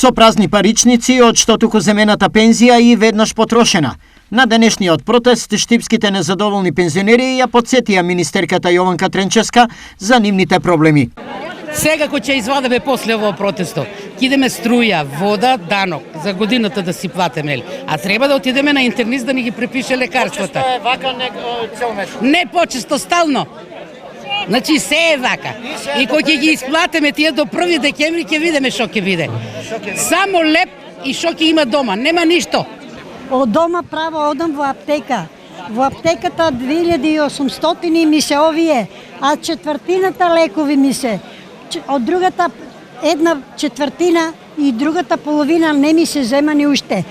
Со празни паричници, од што туку земената пензија и веднаш потрошена. На денешниот протест, штипските незадоволни пензионери ја подсетија министерката Јованка Тренчевска за нивните проблеми. Сега кој ќе извадиме после овој протесто, ќе идеме струја, вода, данок за годината да си платиме, а треба да отидеме на интернист да ни ги препише лекарствата. Почесто е вака цел месец. Не почесто, стално. Значи се е вака. И кој ќе ги исплатиме тие до 1 декември ќе видиме што ќе биде. Само леп и што ќе има дома, нема ништо. Од дома право одам во аптека. Во аптеката 2800 ми се овие, а четвртината лекови ми се. Од другата една четвртина и другата половина не ми се зема ни уште.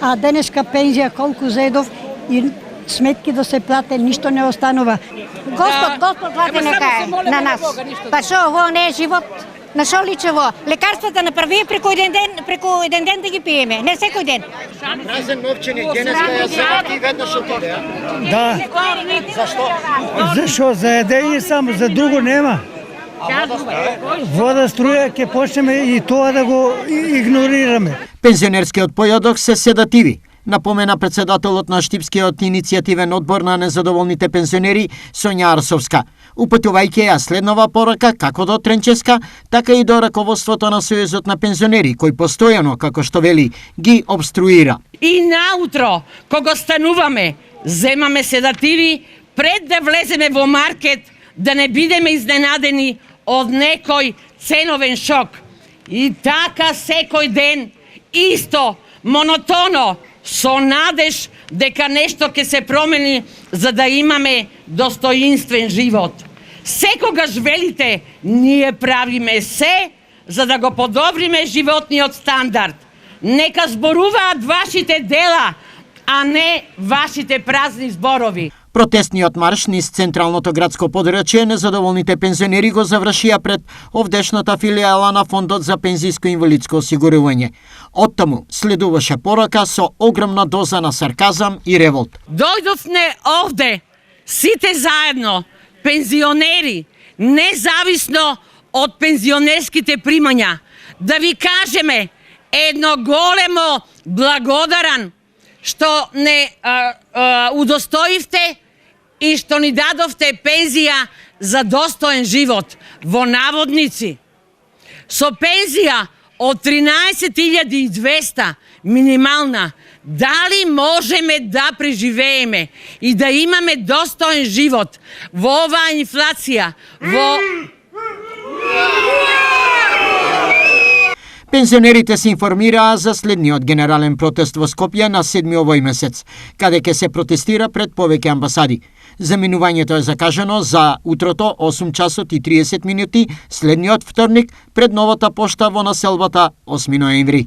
А денеска пензија колку зедов и сметки да се плате, ништо не останува. Господ плати нека е на нас. Па шо, ово не е живот. На шо личи ово? Лекарствата направи преку еден ден да ги пиеме, не секој ден. Празен новченик, денеска ја земат и веднаш отиде, Да. Зашто? Зашо? За едење само, за друго нема. Вода, струја ќе почнеме и тоа да го игнорираме. Пензионерскиот појадок се седативи, напомена председателот на Штипскиот иницијативен одбор на незадоволните пензионери Сонја Арсовска, упатувајќи ја следнова порака како до Тренчевска, така и до раководството на Сојузот на пензионери, кој постојано, како што вели, ги обструира. И наутро, кога стануваме, земаме седативи пред да влеземе во маркет, да не бидеме изненадени од некој ценовен шок. И така секој ден, исто, монотоно, со надеж дека нешто ќе се промени за да имаме достоинствен живот. Секогаш велите, ние правиме се за да го подобриме животниот стандард. Нека зборуваат вашите дела, а не вашите празни зборови. Протестниот марш низ централното градско подрачје незадоволните пензионери го завршија пред овдешната филијала на Фондот за пензиско и инвалидско осигурување. Оттаму следуваше порака со огромна доза на сарказам и револт. Дојдовме овде, сите заедно, пензионери, независно од пензионерските примања, да ви кажеме едно големо благодаран што не удостоивте и што ни дадовте пензија за достоен живот, во наводници. Со пензија од 13.200 минимална, дали можеме да преживееме и да имаме достоен живот во оваа инфлација, во... Пензионерите се информираа за следниот генерален протест во Скопје на 7 овој месец, каде ќе се протестира пред повеќе амбасади. Заминувањето е закажано за утрото 8 часот и 30 минути следниот вторник пред новата пошта во населбата 8 ноември.